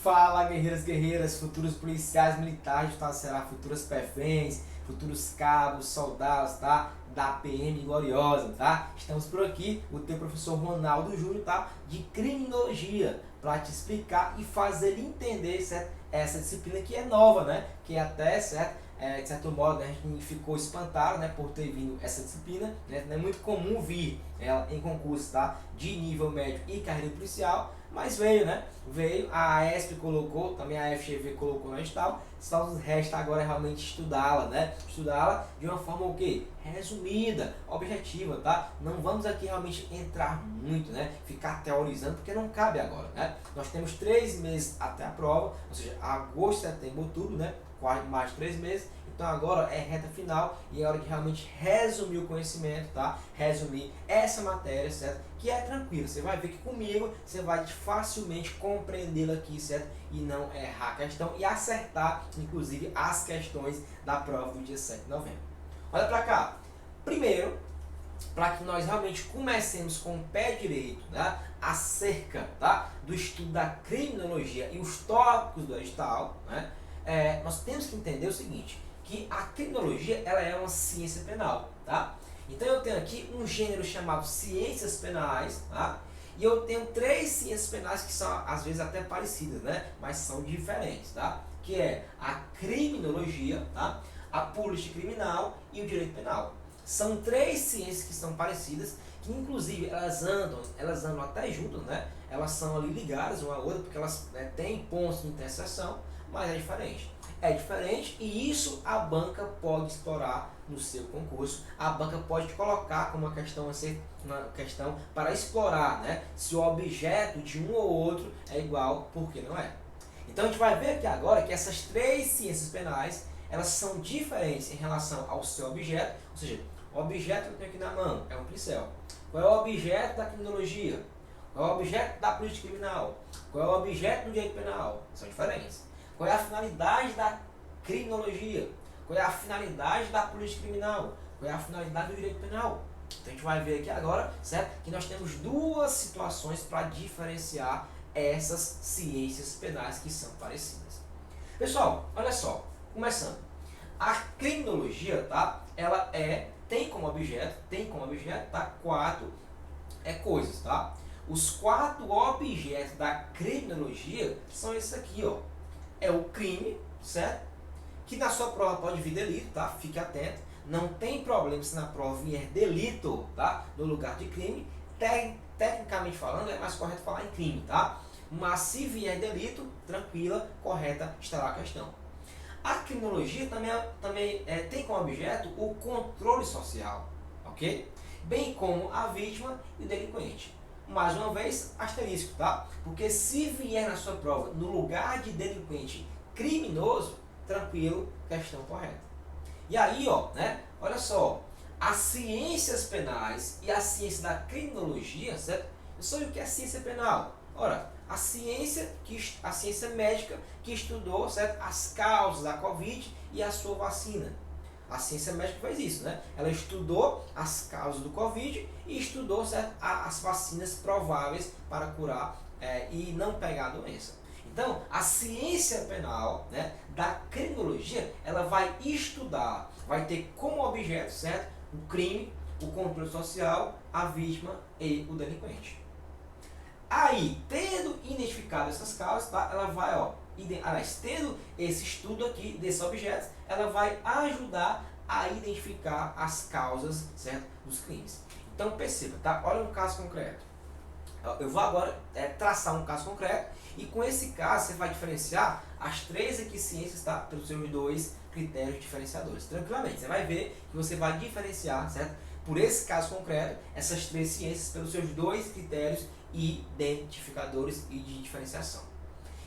Fala, guerreiras, guerreiras, futuros policiais militares, tá? Será futuras PFENs, futuros cabos, soldados, tá? Da PM gloriosa, tá? Estamos por aqui, o teu professor Ronaldo Júnior, tá? De criminologia, para te explicar e fazer entender, certo? Essa disciplina que é nova, né? Que é até, certo? De certo modo, né, a gente ficou espantado, né, por ter vindo essa disciplina, né? Não é muito comum vir ela em concurso, tá? De nível médio e carreira policial, mas veio, né? Veio, a AESP colocou, também a FGV colocou no edital, só nos resta agora realmente estudá-la, né? Estudá-la de uma forma o quê? Resumida, objetiva, tá? Não vamos aqui realmente entrar muito, né? Ficar teorizando, porque não cabe agora, né? Nós temos 3 meses até a prova, ou seja, agosto, setembro, outubro, né? Quase mais de 3 meses. Então agora é reta final e é hora de realmente resumir o conhecimento, tá? Resumir essa matéria, certo? Que é tranquilo. Você vai ver que comigo você vai facilmente compreendê-la aqui, certo? E não errar a questão e acertar, inclusive, as questões da prova do dia 7 de novembro. Olha para cá. Primeiro, para que nós realmente comecemos com o pé direito, né, acerca, tá, do estudo da criminologia e os tópicos do edital, né, nós temos que entender o seguinte, que a criminologia ela é uma ciência penal, tá? Então eu tenho aqui um gênero chamado ciências penais, tá? E eu tenho 3 ciências penais que são às vezes até parecidas, né? Mas são diferentes, tá? Que é a criminologia, tá? A política criminal e o direito penal. São 3 ciências que são parecidas, que inclusive elas andam até juntas, né? Elas são ali ligadas uma à outra, porque elas, né, têm pontos de interseção, mas é diferente. É diferente e isso a banca pode explorar no seu concurso. A banca pode te colocar como uma questão para explorar, né? Se o objeto de um ou outro é igual, por que não é? Então a gente vai ver aqui agora que essas 3 ciências penais, elas são diferentes em relação ao seu objeto, ou seja, o objeto que eu tenho aqui na mão é um pincel. Qual é o objeto da criminologia? Qual é o objeto da política criminal? Qual é o objeto do direito penal? São diferentes. Qual é a finalidade da criminologia? Qual é a finalidade da política criminal? Qual é a finalidade do direito penal? Então a gente vai ver aqui agora, certo? Que nós temos 2 situações para diferenciar essas ciências penais que são parecidas. Pessoal, olha só, começando. A criminologia, tá? Ela tem como objeto, tá? 4 coisas, tá? Os 4 objetos da criminologia são esses aqui, ó. É o crime, certo? Que na sua prova pode vir delito, tá? Fique atento. Não tem problema se na prova vier delito, tá? No lugar de crime. Tecnicamente falando, é mais correto falar em crime, tá? Mas se vier delito, tranquila, correta estará a questão. A criminologia também tem como objeto o controle social, ok? Bem como a vítima e o delinquente. Mais uma vez, asterisco, tá? Porque se vier na sua prova no lugar de delinquente criminoso, tranquilo, questão correta. E aí, ó, né? Olha só, as ciências penais e a ciência da criminologia, certo? Sobre o que é ciência penal? Ora, a ciência médica que estudou, certo, as causas da Covid e a sua vacina. A ciência médica faz isso, né? Ela estudou as causas do Covid e estudou, certo, as vacinas prováveis para curar e não pegar a doença. Então, a ciência penal, né, da criminologia, ela vai estudar, vai ter como objeto, certo, o crime, o controle social, a vítima e o delinquente. Aí, tendo identificado essas causas, tá, ela vai, ó, tendo esse estudo aqui desses objetos, ela vai ajudar a identificar as causas, certo, dos crimes. Então perceba, tá? Olha um caso concreto. Eu vou agora traçar um caso concreto e com esse caso você vai diferenciar as 3 aqui ciências, tá, pelos seus 2 critérios diferenciadores. Tranquilamente, você vai ver que você vai diferenciar, certo, por esse caso concreto, essas 3 ciências pelos seus 2 critérios identificadores e de diferenciação.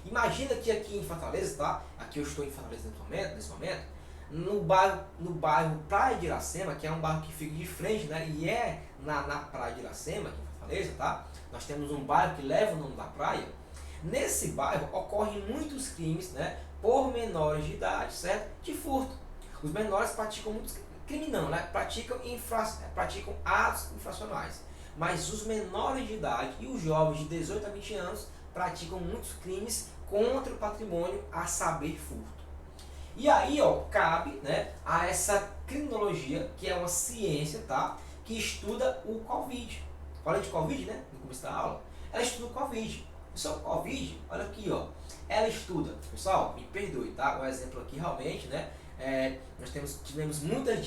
Imagina que aqui em Fortaleza, tá? Aqui eu estou em Fortaleza nesse momento, no bairro Praia de Iracema, que é um bairro que fica de frente, né? E é na Praia de Iracema, aqui em Fortaleza, tá? Nós temos um bairro que leva o nome da praia. Nesse bairro ocorrem muitos crimes, né? Por menores de idade, certo? De furto. Os menores praticam muitos crimes não, né? Praticam atos infracionais. Mas os menores de idade e os jovens de 18 a 20 anos praticam muitos crimes contra o patrimônio, a saber, furto. E aí, ó, cabe, né, a essa criminologia, que é uma ciência, tá, que estuda o Covid. Falei de Covid, né, no começo da aula. Ela estuda o Covid. Só o Covid, olha aqui, ó, ela estuda, pessoal, me perdoe, tá, um exemplo aqui realmente, né, nós tivemos muitas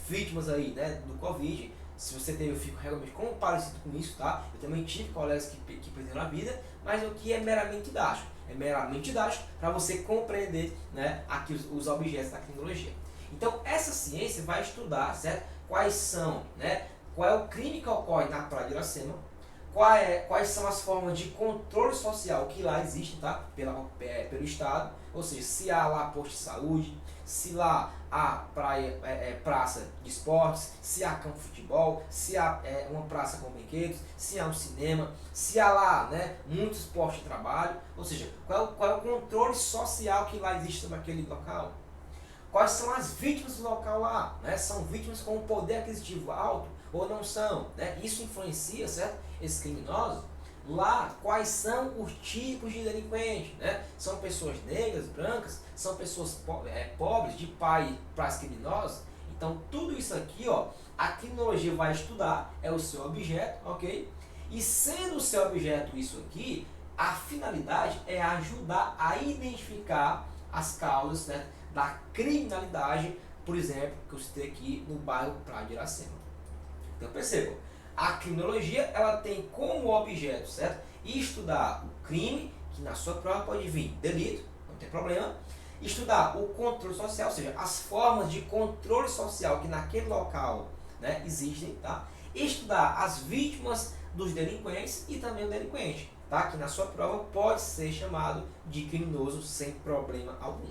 vítimas aí, né, do Covid. Se você teve, eu fico realmente comparecido com isso, tá? Eu também tive colegas que perderam a vida, mas o que é meramente didático. É meramente didático para você compreender, né, aqui os objetos da criminologia. Então, essa ciência vai estudar, certo? Quais são, né? Qual é o crime que ocorre na Praia de Iracema, quais são as formas de controle social que lá existem, tá? Pelo Estado, ou seja, se há lá posto de saúde, se lá há praça de esportes, se há campo de futebol, se há uma praça com brinquedos, se há um cinema, se há lá, né, muitos postos de trabalho, ou seja, qual é o controle social que lá existe sobre aquele local. Quais são as vítimas do local lá? Né? São vítimas com um poder aquisitivo alto ou não são? Né? Isso influencia, certo? Esses criminosos. Lá, quais são os tipos de delinquentes? Né? São pessoas negras, brancas? São pessoas pobres, de pais criminosos? Então, tudo isso aqui, ó, a criminologia vai estudar, é o seu objeto, ok? E sendo o seu objeto isso aqui, a finalidade é ajudar a identificar as causas, né, da criminalidade, por exemplo, que eu citei aqui no bairro Praia de Iracema. Então percebam, a criminologia ela tem como objeto, certo? Estudar o crime, que na sua prova pode vir delito, não tem problema. Estudar o controle social, ou seja, as formas de controle social que naquele local, né, existem, tá? Estudar as vítimas dos delinquentes e também o delinquente, tá? Que na sua prova pode ser chamado de criminoso sem problema algum.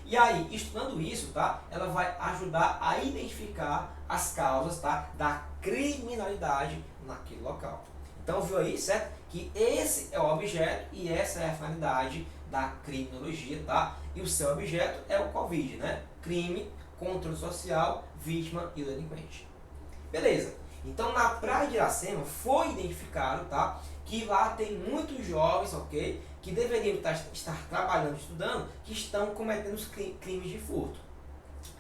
E aí, estudando isso, tá, ela vai ajudar a identificar as causas, tá, da criminalidade naquele local. Então, viu aí, certo? Que esse é o objeto e essa é a finalidade da criminologia, tá? E o seu objeto é o Covid, né? Crime, controle social, vítima e o delinquente. Beleza. Então, na Praia de Iracema foi identificado, tá, que lá tem muitos jovens, ok, que deveriam estar trabalhando, estudando, que estão cometendo os crimes de furto.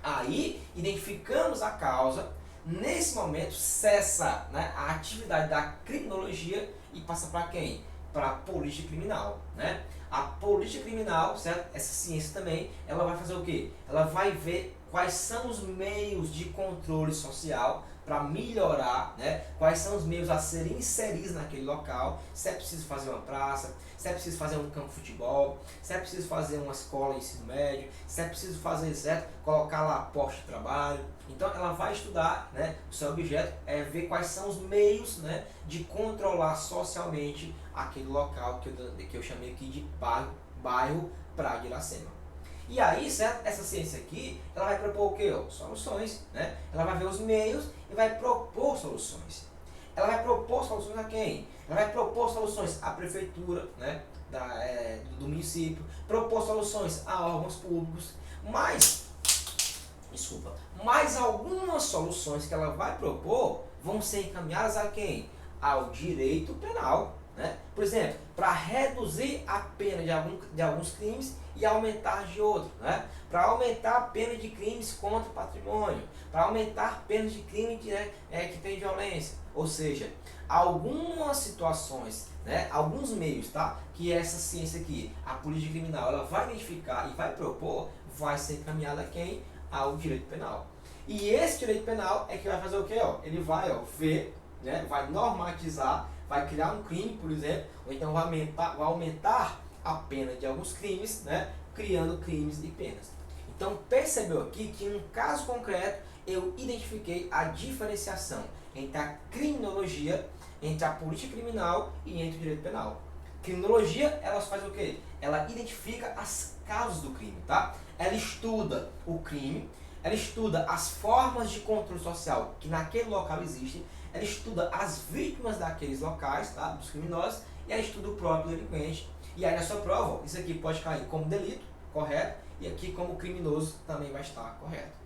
Aí, identificamos a causa, nesse momento cessa, né, a atividade da criminologia e passa para quem? Para a polícia criminal, né? A polícia criminal, certo? Essa ciência também, ela vai fazer o quê? Ela vai ver quais são os meios de controle social para melhorar, né? Quais são os meios a serem inseridos naquele local, se é preciso fazer uma praça, se é preciso fazer um campo de futebol, se é preciso fazer uma escola de ensino médio, se é preciso fazer, certo? Colocar lá posto de trabalho. Então ela vai estudar, né? O seu objeto é ver quais são os meios, né, de controlar socialmente aquele local que eu chamei aqui de bairro Praia de Iracema. E aí, certo? Essa ciência aqui, ela vai propor o quê? Soluções, né? Ela vai ver os meios e vai propor soluções. Ela vai propor soluções a quem? Ela vai propor soluções à prefeitura, né, do município, propor soluções a órgãos públicos, mas algumas soluções que ela vai propor vão ser encaminhadas a quem? Ao direito penal, né? Por exemplo, para reduzir a pena de alguns crimes e aumentar de outros, né? Para aumentar a pena de crimes contra o patrimônio, para aumentar a pena de crime que tem violência. Ou seja, algumas situações, né, alguns meios, tá, que essa ciência aqui, a política criminal, ela vai identificar e vai propor, vai ser encaminhada a quem? Ao direito penal. E esse direito penal é que vai fazer o quê? Ele vai ver, né, vai normatizar, vai criar um crime, por exemplo, ou então vai aumentar a pena de alguns crimes, né, criando crimes e penas. Então percebeu aqui que em um caso concreto eu identifiquei a diferenciação entre a criminologia, entre a política criminal e entre o direito penal. Criminologia, ela faz o quê? Ela identifica as causas do crime, tá? Ela estuda o crime, ela estuda as formas de controle social que naquele local existem, ela estuda as vítimas daqueles locais, tá? Dos criminosos, e ela estuda o próprio delinquente. E aí na sua prova, isso aqui pode cair como delito, correto? E aqui como criminoso também vai estar correto.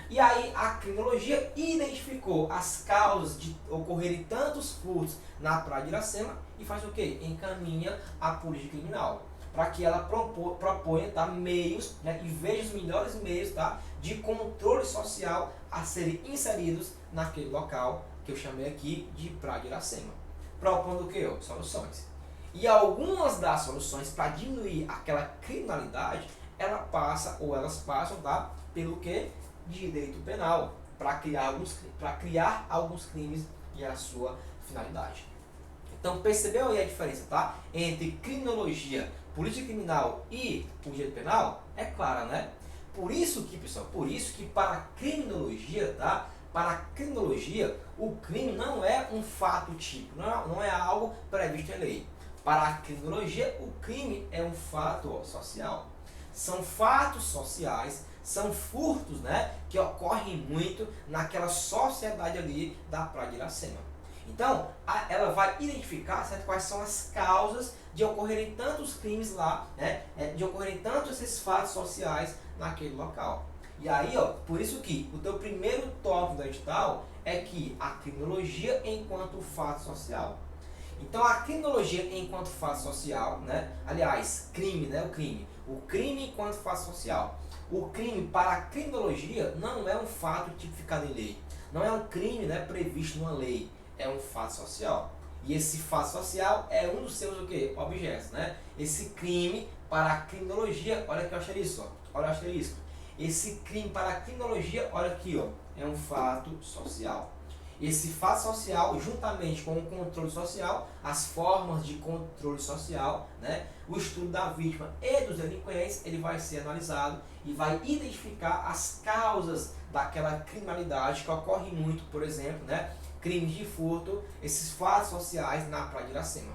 E aí a criminologia identificou as causas de ocorrerem tantos furtos na Praia de Iracema e faz o quê? Encaminha a polícia criminal. para que ela proponha, tá, meios, né, e veja os melhores meios, tá, de controle social a serem inseridos naquele local que eu chamei aqui de Praia de Iracema. Propondo o que? Soluções. E algumas das soluções para diminuir aquela criminalidade, elas passam, tá, pelo que? Direito penal, para criar alguns crimes e a sua finalidade. Então percebeu aí a diferença, tá? Entre criminologia, política criminal e o direito penal? É clara, né? Por isso que, pessoal, para a criminologia, tá? Para a criminologia, o crime não é um fato típico, não é algo previsto em lei. Para a criminologia, o crime é um fato social. São fatos sociais, são furtos, né, que ocorrem muito naquela sociedade ali da Praia de Iracema. Então, ela vai identificar, certo, quais são as causas de ocorrerem tantos crimes lá, né, de ocorrerem tantos esses fatos sociais naquele local. E aí, por isso que o teu primeiro tópico do edital é que a criminologia enquanto fato social. Então, a criminologia enquanto fato social, né, aliás, crime, né, o crime enquanto fato social. O crime para a criminologia não é um fato tipificado em lei, não é um crime, né, previsto numa lei, é um fato social. E esse fato social é um dos seus objetos, né? Esse crime para a criminologia, olha aqui o asterisco, olha o asterisco. Esse crime para a criminologia, olha aqui, é um fato social. Esse fato social, juntamente com o controle social, as formas de controle social, né, o estudo da vítima e dos delinquentes, ele vai ser analisado e vai identificar as causas daquela criminalidade que ocorre muito, por exemplo, né, crimes de furto, esses fatos sociais na Praia de Iracema.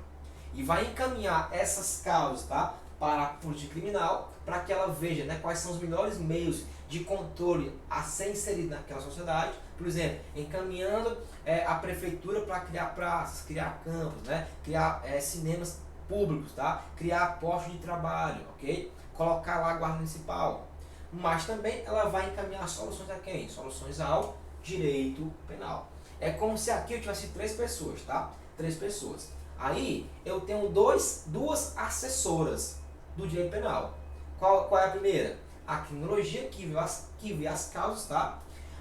E vai encaminhar essas causas, tá, para a polícia criminal, para que ela veja, né, quais são os melhores meios de controle a ser inserido naquela sociedade. Por exemplo, encaminhando a prefeitura para criar praças, criar campos, né, criar cinemas públicos, tá, criar postos de trabalho, ok? Colocar lá a guarda municipal. Mas também ela vai encaminhar soluções a quem? Soluções ao direito penal. É como se aqui eu tivesse 3 pessoas, tá? 3 pessoas. Aí eu tenho duas assessoras do direito penal. Qual é a primeira? A criminologia, que vê as causas, tá?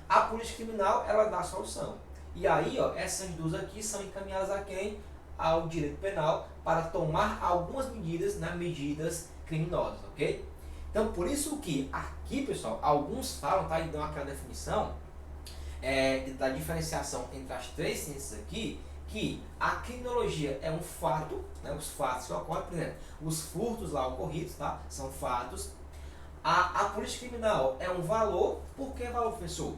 A polícia criminal, ela dá a solução. E aí, essas duas aqui são encaminhadas a quem? Ao direito penal, para tomar algumas medidas, né, medidas criminosas, ok? Então, por isso que aqui, pessoal, alguns falam, tá, e dão aquela definição da diferenciação entre as 3 ciências aqui, que a criminologia é um fato, né, os fatos que ocorrem, por exemplo, os furtos lá ocorridos, tá, são fatos. A política criminal é um valor. Por que valor, professor?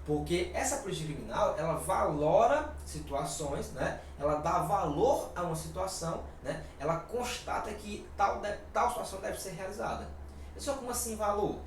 Porque essa política criminal, ela valora situações, né? Ela dá valor a uma situação, né? Ela constata que tal situação deve ser realizada. Só como assim valor?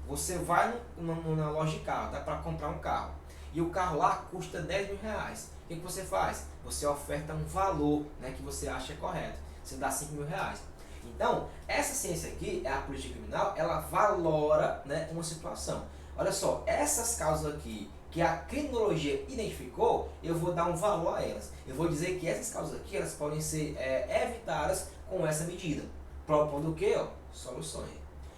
Você vai na loja de carro, dá para comprar um carro, e o carro lá custa 10 mil reais. O que você faz? Você oferta um valor, né, que você acha correto. Você dá 5 mil reais. Então, essa ciência aqui, a política criminal, ela valora, né, uma situação. Olha só, essas causas aqui que a criminologia identificou, eu vou dar um valor a elas. Eu vou dizer que essas causas aqui, elas podem ser evitadas com essa medida. Propondo o quê? Soluções.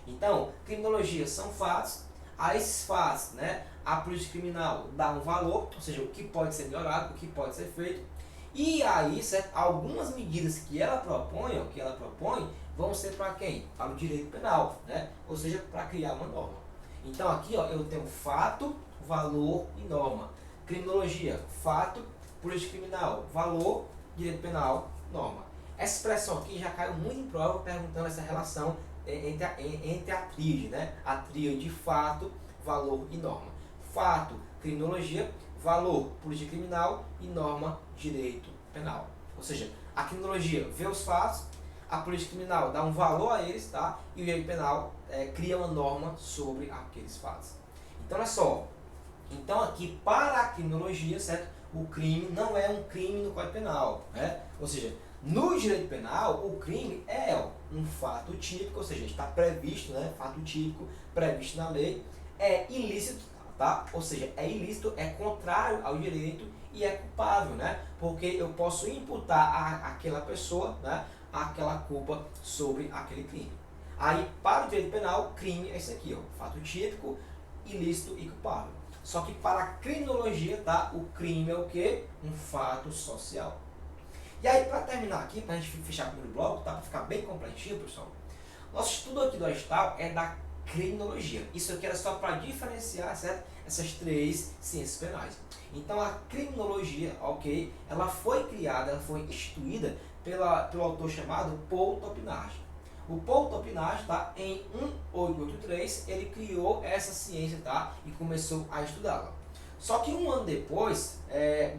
Então, criminologia são fatos. A esses fatos, né, a política criminal dá um valor, ou seja, o que pode ser melhorado, o que pode ser feito. E aí, certo, algumas medidas que ela propõe, vão ser para quem? Para o direito penal, né? Ou seja, para criar uma norma. Então aqui, eu tenho fato, valor e norma. Criminologia, fato, política criminal, valor, direito penal, norma. Essa expressão aqui já caiu muito em prova perguntando essa relação entre a tríade, né? A tríade de fato, valor e norma. Fato, criminologia, valor, política criminal e norma, direito penal. Ou seja, a criminologia vê os fatos, a política criminal dá um valor a eles, tá? E o direito penal cria uma norma sobre aqueles fatos. Então, olha só. Então, aqui, para a criminologia, certo? O crime não é um crime no Código Penal, né? Ou seja, no direito penal, o crime é um fato típico, ou seja, está previsto, né? Fato típico, previsto na lei, é ilícito, tá? Ou seja, é ilícito, é contrário ao direito e é culpável, né? Porque eu posso imputar àquela pessoa, né, aquela culpa sobre aquele crime. Aí, para o direito penal, crime é isso aqui, ó, fato típico, ilícito e culpável. Só que para a criminologia, tá, o crime é o quê? Um fato social. E aí, para terminar aqui, para a gente fechar o primeiro bloco, tá, para ficar bem completinho, pessoal, nosso estudo aqui do edital é da criminologia. Isso aqui era só para diferenciar, certo? Essas três ciências penais. Então, a criminologia, ok, ela foi criada, ela foi instituída pelo autor chamado Paul Topinard. O Paul Topinard, tá, em 1883, ele criou essa ciência, tá, e começou a estudá-la. Só que um ano depois,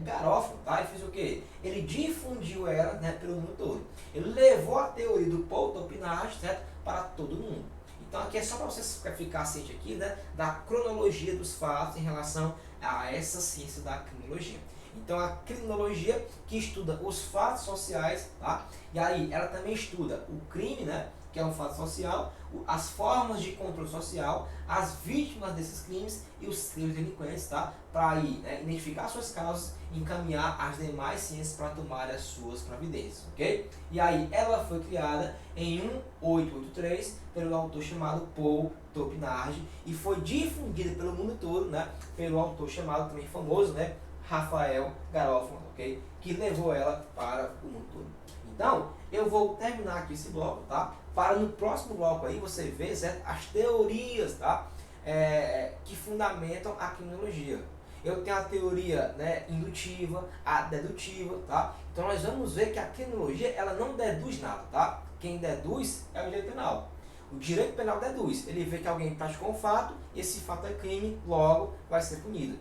Garofalo, tá, ele fez o quê? Ele difundiu ela, né, pelo mundo todo. Ele levou a teoria do Paul Topinard, certo, para todo mundo. Então aqui é só para você ficar ciente aqui, né, da cronologia dos fatos em relação a essa ciência da criminologia. Então a criminologia que estuda os fatos sociais, tá? E aí ela também estuda o crime, né, que é um fato social, as formas de controle social, as vítimas desses crimes e os seus delinquentes, tá? Para aí, né, identificar suas causas e encaminhar as demais ciências para tomar as suas providências, ok? E aí ela foi criada em 1883 pelo autor chamado Paul Topinard e foi difundida pelo mundo todo, né, pelo autor chamado também famoso, né, Rafael Garofalo, ok? Que levou ela para o mundo todo. Então, eu vou terminar aqui esse bloco, tá? Para no próximo bloco aí você ver, certo, as teorias, tá? Que fundamentam a criminologia. Eu tenho a teoria, né, indutiva, a dedutiva, tá? Então nós vamos ver que a criminologia ela não deduz nada, tá? Quem deduz é o direito penal. O direito penal deduz. Ele vê que alguém praticou um fato, esse fato é crime, logo vai ser punido.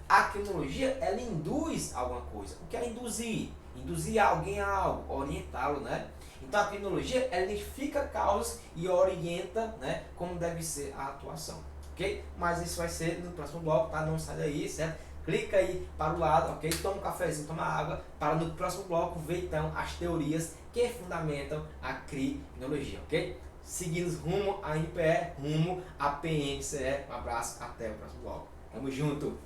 A criminologia, ela induz alguma coisa. O que é induzir? Induzir alguém a algo, orientá-lo, né? Então a criminologia, ela identifica causas e orienta, né, como deve ser a atuação, ok? Mas isso vai ser no próximo bloco, tá? Não sai daí, certo? Clica aí para o lado, ok? Toma um cafezinho, toma água, para no próximo bloco ver então as teorias que fundamentam a criminologia, ok? Seguindo rumo à NPE, rumo à PMCE. Um abraço, até o próximo bloco. Tamo junto!